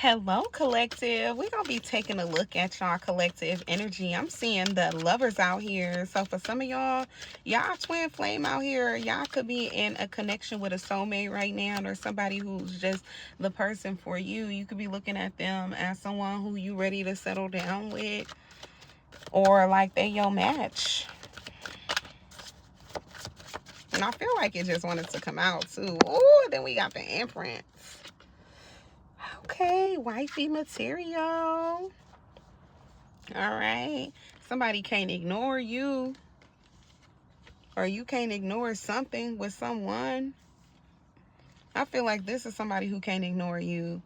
Hello, collective. We're going to be taking a look at y'all collective energy. I'm seeing the lovers out here. So for some of y'all twin flame out here, y'all could be in a connection with a soulmate right now, or somebody who's just the person for you. You could be looking at them as someone who you ready to settle down with, or like they your match. And I feel like it just wanted to come out too. Oh, then we got the imprints. Okay, wifey material. All right. Somebody can't ignore you, or you can't ignore something with someone. I feel like this is somebody who can't ignore you.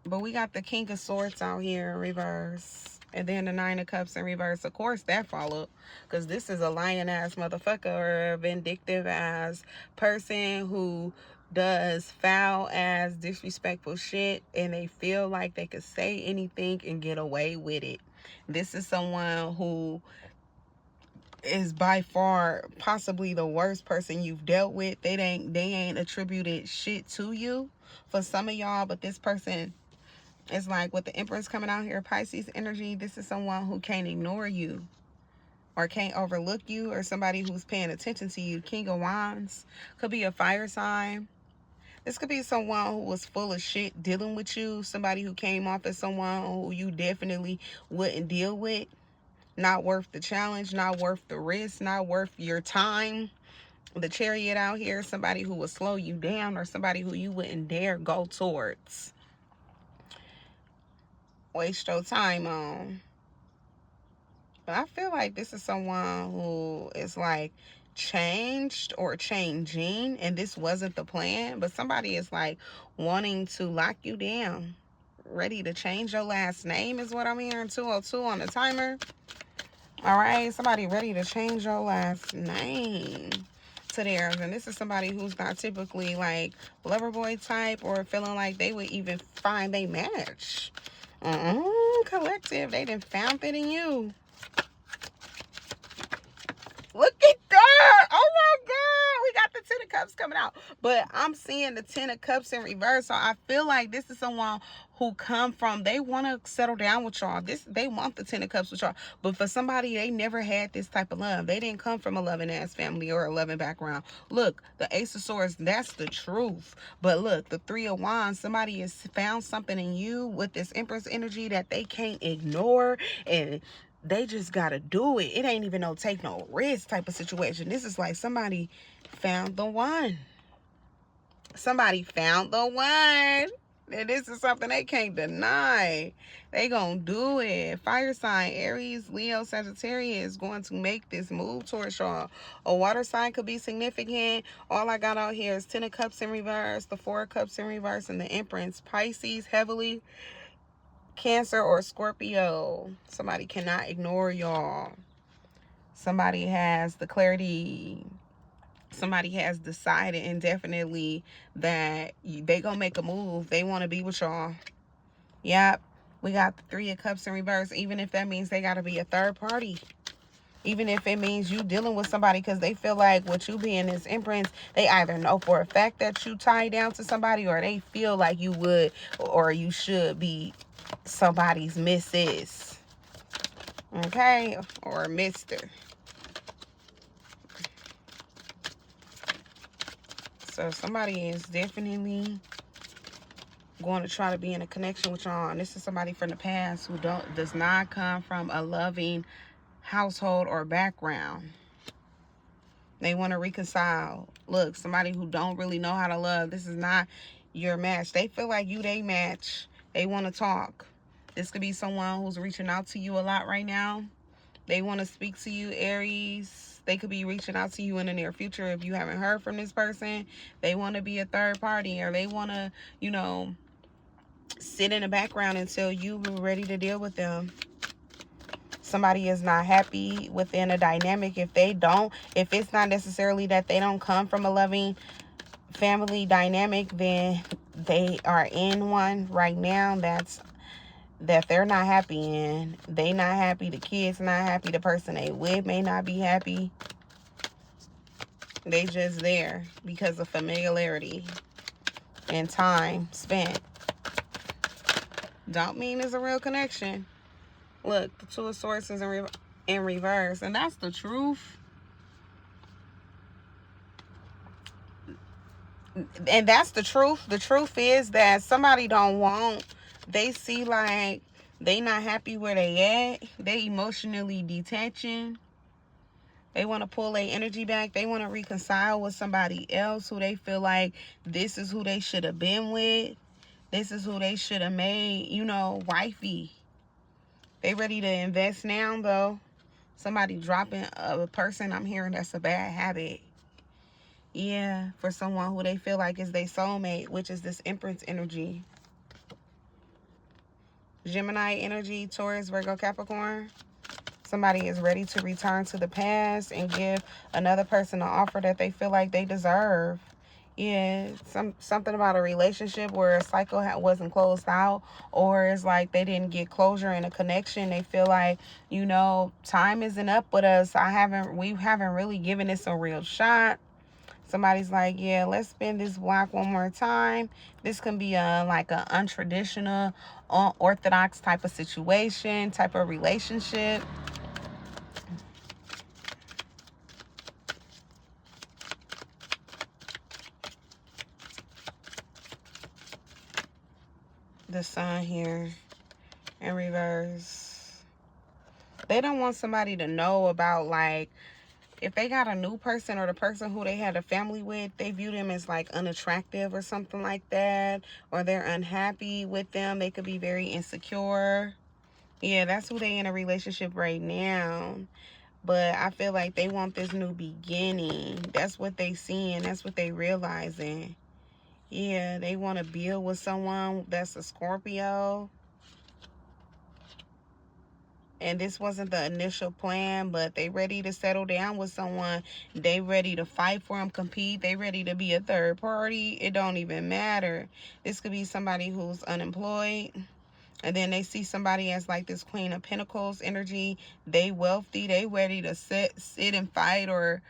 But we got the King of Swords out here in reverse. And then the Nine of Cups in reverse. Of course, that followed. Because this is a lion-ass motherfucker, or a vindictive-ass person who does foul-ass disrespectful shit. And they feel like they could say anything and get away with it. This is someone who is by far possibly the worst person you've dealt with. They ain't attributed shit to you for some of y'all. But this person, it's like with the Empress coming out here, Pisces energy, this is someone who can't ignore you or can't overlook you, or somebody who's paying attention to you. King of Wands could be a fire sign. This could be someone who was full of shit dealing with you. Somebody who came off as someone who you definitely wouldn't deal with. Not worth the challenge, not worth the risk, not worth your time. The Chariot out here, somebody who will slow you down, or somebody who you wouldn't dare go towards. Waste your time on. But I feel like this is someone who is like changed or changing, and this wasn't the plan, but somebody is like wanting to lock you down, ready to change your last name is what I'm hearing. 202 on the timer. All right, somebody ready to change your last name to theirs. And this is somebody who's not typically like lover boy type, or feeling like they would even find they match. Collective, they done found it in you. Look at that. Oh my God. We got the Ten of Cups coming out. But I'm seeing the Ten of Cups in reverse. So I feel like this is someone who come from, they want to settle down with y'all. They want the Ten of Cups with y'all. But for somebody, they never had this type of love. They didn't come from a loving ass family or a loving background. Look, the Ace of Swords, that's the truth. But look, the Three of Wands, somebody has found something in you with this Empress energy that they can't ignore, and they just gotta do it. It ain't even no take no risk type of situation. This is like somebody found the one. Somebody found the one. And this is something they can't deny. They gonna do it. Fire sign, Aries, Leo, Sagittarius, going to make this move towards y'all. A water sign could be significant. All I got out here is Ten of Cups in reverse, the Four of Cups in reverse, and the Empress. Pisces heavily, Cancer or Scorpio. Somebody cannot ignore y'all. Somebody has the clarity. Somebody has decided indefinitely that they gonna make a move. They want to be with y'all. Yep. We got the Three of Cups in reverse. Even if that means they got to be a third party. Even if it means you dealing with somebody because they feel like with you being this Empress, they either know for a fact that you tie down to somebody, or they feel like you would or you should be somebody's missus. Okay? Or mister. So somebody is definitely going to try to be in a connection with y'all. And this is somebody from the past who does not come from a loving household or background. They want to reconcile. Look, somebody who don't really know how to love. This is not your match. They feel like you they match. They want to talk. This could be someone who's reaching out to you a lot right now. They want to speak to you, Aries. They could be reaching out to you in the near future if you haven't heard from this person. They want to be a third party, or they want to, sit in the background until you are ready to deal with them. Somebody is not happy within a dynamic if it's not necessarily that they don't come from a loving family dynamic, then they are in one right now that they're not happy in. They not happy. The kid's not happy. The person they with may not be happy. They just there because of familiarity and time spent. don't mean it's a real connection. Look, the Two of Swords is in reverse, and that's the truth. And that's the truth. The truth is that somebody don't want, they see like they not happy where they at. They emotionally detaching. They want to pull their energy back. They want to reconcile with somebody else who they feel like this is who they should have been with. This is who they should have made, you know, wifey. They ready to invest now, though. Somebody dropping a person I'm hearing that's a bad habit. Yeah, for someone who they feel like is their soulmate, which is this Empress energy. Gemini energy, Taurus, Virgo, Capricorn. Somebody is ready to return to the past and give another person an offer that they feel like they deserve. Yeah, something about a relationship where a cycle wasn't closed out, or it's like they didn't get closure in a connection. They feel like, you know, time isn't up with us. We haven't really given this a real shot. Somebody's like, yeah, let's spin this block one more time. This can be like an untraditional, unorthodox type of situation, type of relationship. The Sun here in reverse. They don't want somebody to know about, like, if they got a new person or the person who they had a family with, they view them as like unattractive or something like that, or they're unhappy with them. They could be very insecure. Yeah, that's who they in a relationship right now. But I feel like they want this new beginning. That's what they seeing. That's what they realizing. Yeah, they want to build with someone that's a Scorpio. And this wasn't the initial plan, but they ready to settle down with someone. They ready to fight for them, compete. They ready to be a third party. It don't even matter. This could be somebody who's unemployed. And then they see somebody as like this Queen of Pentacles energy. They wealthy. They ready to sit and fight or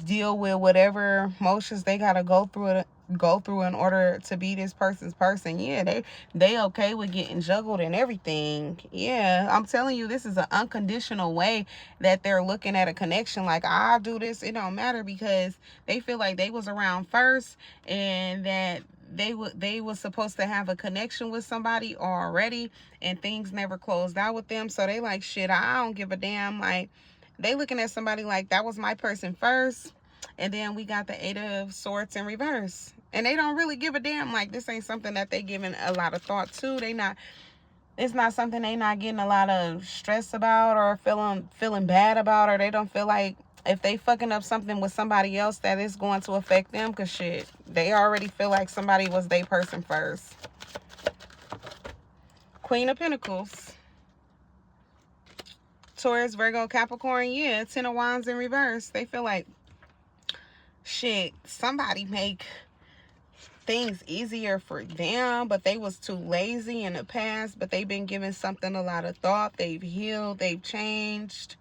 deal with whatever emotions they gotta go through in order to be this person's person. Yeah, they okay with getting juggled and everything. Yeah, I'm telling you, this is an unconditional way that they're looking at a connection. Like, I'll do this, it don't matter, because they feel like they was around first and that they was supposed to have a connection with somebody already, and things never closed out with them. So they like, shit, I don't give a damn. Like, they looking at somebody like, that was my person first. And then we got the Eight of Swords in reverse. And they don't really give a damn. Like, this ain't something that they giving a lot of thought to. It's not something they not getting a lot of stress about or feeling bad about, or they don't feel like if they fucking up something with somebody else that is going to affect them, because shit, they already feel like somebody was their person first. Queen of Pentacles. Taurus, Virgo, Capricorn. Yeah, Ten of Wands in reverse. They feel like, shit, somebody make things easier for them, but they was too lazy in the past. But they've been giving something a lot of thought. They've healed. They've changed.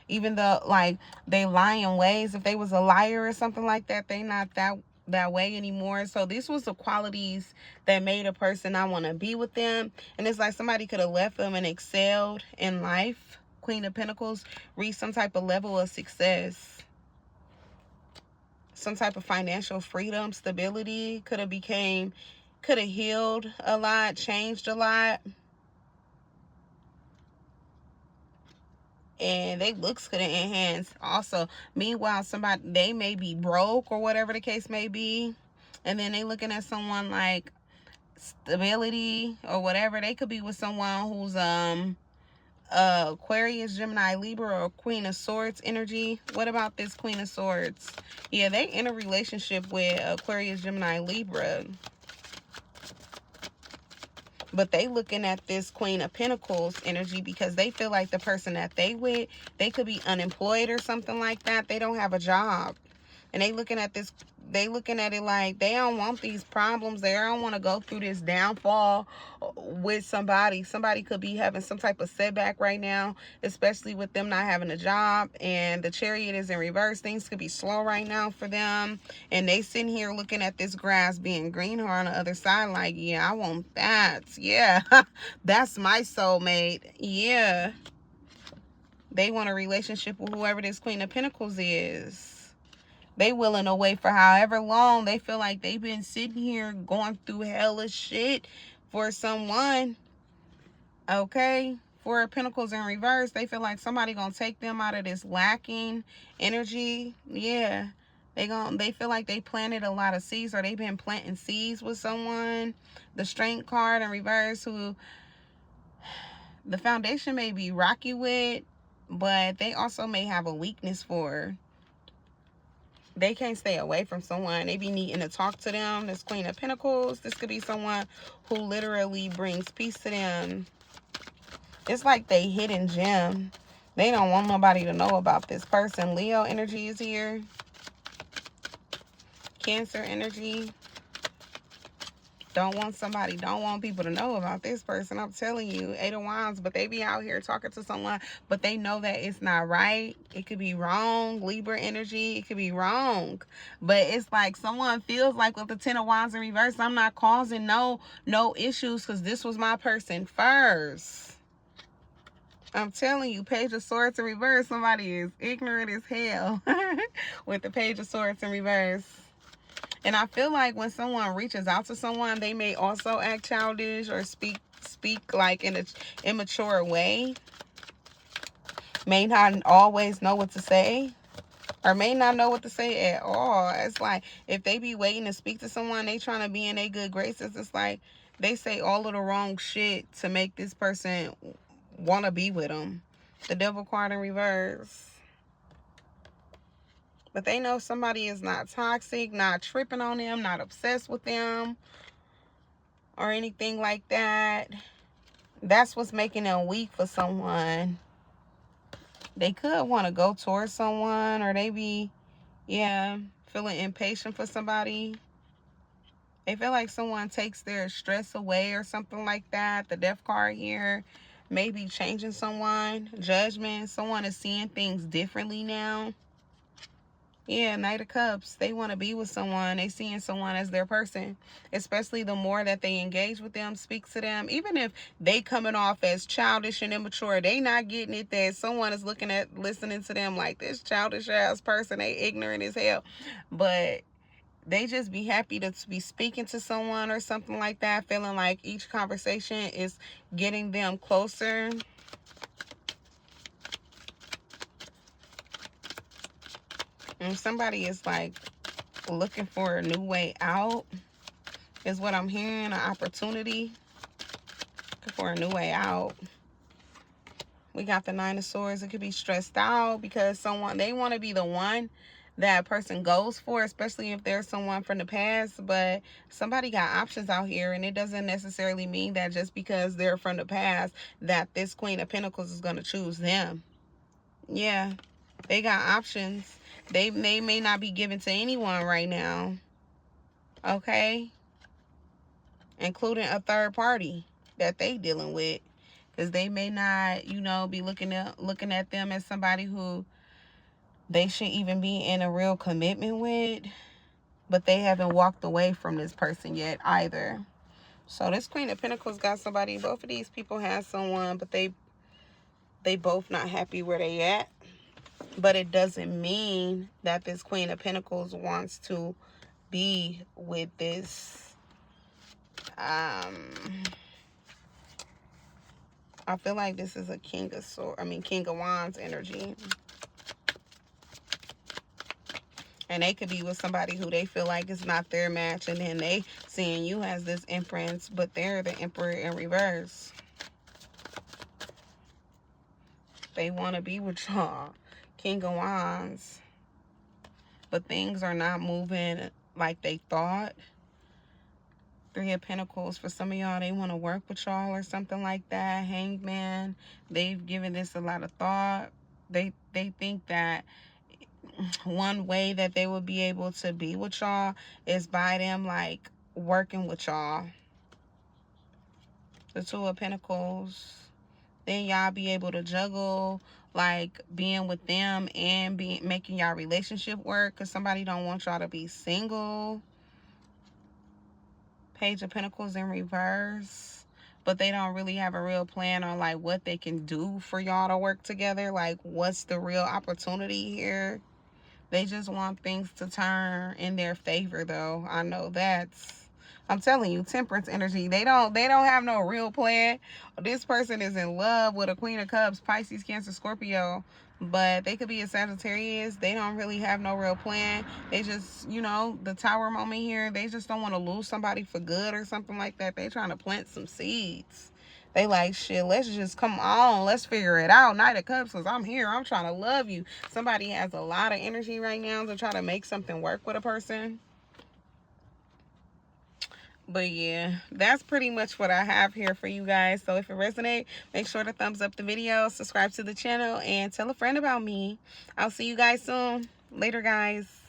Even though, like, they lie in ways. If they was a liar or something like that, they not that way anymore. So this was the qualities that made a person not want to be with them. And it's like somebody could have left them and excelled in life. Queen of Pentacles, reach some type of level of success, some type of financial freedom, stability, could have healed a lot, changed a lot, and their looks could have enhanced also. Meanwhile, they may be broke or whatever the case may be, and then they looking at someone like stability or whatever. They could be with someone who's Aquarius, Gemini, Libra, or Queen of Swords energy. What about this Queen of Swords? Yeah, they in a relationship with Aquarius, Gemini, Libra. But they looking at this Queen of Pentacles energy because they feel like the person that they with, they could be unemployed or something like that. They don't have a job. And they looking at this, they looking at it like they don't want these problems. They don't want to go through this downfall with somebody. Somebody could be having some type of setback right now, especially with them not having a job. And the Chariot is in reverse. Things could be slow right now for them. And they sitting here looking at this grass being greener on the other side like, yeah, I want that. Yeah, that's my soulmate. Yeah. They want a relationship with whoever this Queen of Pentacles is. They willing to wait for however long. They feel like they've been sitting here going through hellish shit for someone. Okay? Four of Pentacles in reverse. They feel like somebody gonna take them out of this lacking energy. Yeah. They feel like they planted a lot of seeds, or they've been planting seeds with someone. The Strength card in reverse, who the foundation may be rocky with, but they also may have a weakness for. They can't stay away from someone. They be needing to talk to them. This Queen of Pentacles. This could be someone who literally brings peace to them. It's like they hidden gem. They don't want nobody to know about this person. Leo energy is here. Cancer energy. Don't want people to know about this person. I'm telling you, 8 of Wands, but they be out here talking to someone, but they know that it's not right. It could be wrong. Libra energy, it could be wrong. But it's like someone feels like with the 10 of Wands in reverse, I'm not causing no issues because this was my person first. I'm telling you, Page of Swords in reverse, somebody is ignorant as hell with the Page of Swords in reverse. And I feel like when someone reaches out to someone, they may also act childish or speak like in an immature way. May not always know what to say, or may not know what to say at all. It's like if they be waiting to speak to someone, they trying to be in their good graces. It's like they say all of the wrong shit to make this person want to be with them. The Devil card in reverse. But they know somebody is not toxic, not tripping on them, not obsessed with them, or anything like that. That's what's making them weak for someone. They could want to go towards someone, or they be, yeah, feeling impatient for somebody. They feel like someone takes their stress away or something like that. The Death card here may be changing someone. Judgment. Someone is seeing things differently now. Yeah, Knight of Cups. They want to be with someone. They seeing someone as their person. Especially the more that they engage with them, speak to them. Even if they coming off as childish and immature, they not getting it that someone is listening to them like this childish ass person. They ignorant as hell. But they just be happy to be speaking to someone or something like that. Feeling like each conversation is getting them closer. And somebody is like looking for a new way out is what I'm hearing. An opportunity for a new way out. We got the 9 of Swords. It could be stressed out because they want to be the one that person goes for, especially if there's someone from the past. But somebody got options out here, and it doesn't necessarily mean that just because they're from the past that this Queen of Pentacles is going to choose them. Yeah, they got options. They may not be given to anyone right now. Okay? Including a third party that they dealing with. Because they may not, be looking at them as somebody who they should even be in a real commitment with. But they haven't walked away from this person yet either. So this Queen of Pentacles got somebody. Both of these people have someone, but they both not happy where they at. But it doesn't mean that this Queen of Pentacles wants to be with this. I feel like this is a King of Wands energy. And they could be with somebody who they feel like is not their match. And then they seeing you as this Empress, but they're the Emperor in reverse. They want to be with y'all. King of Wands. But things are not moving like they thought. 3 of Pentacles. For some of y'all, they want to work with y'all or something like that. Hangman. They've given this a lot of thought. They think that one way that they would be able to be with y'all is by them like working with y'all. The Two of Pentacles. Then y'all be able to juggle like being with them and making y'all relationship work, because somebody don't want y'all to be single. Page of Pentacles in reverse, but they don't really have a real plan on like what they can do for y'all to work together. Like, what's the real opportunity here? They just want things to turn in their favor, though. I know that's, I'm telling you, Temperance energy. They don't have no real plan. This person is in love with a Queen of Cups, Pisces, Cancer, Scorpio, but they could be a Sagittarius. They don't really have no real plan. They just, you know, the Tower moment here, they just don't want to lose somebody for good or something like that. They trying to plant some seeds. They like, shit, let's just come on. Let's figure it out. Knight of Cups, because I'm here. I'm trying to love you. Somebody has a lot of energy right now to try to make something work with a person. But yeah, that's pretty much what I have here for you guys. So if it resonates, make sure to thumbs up the video, subscribe to the channel, and tell a friend about me. I'll see you guys soon. Later, guys.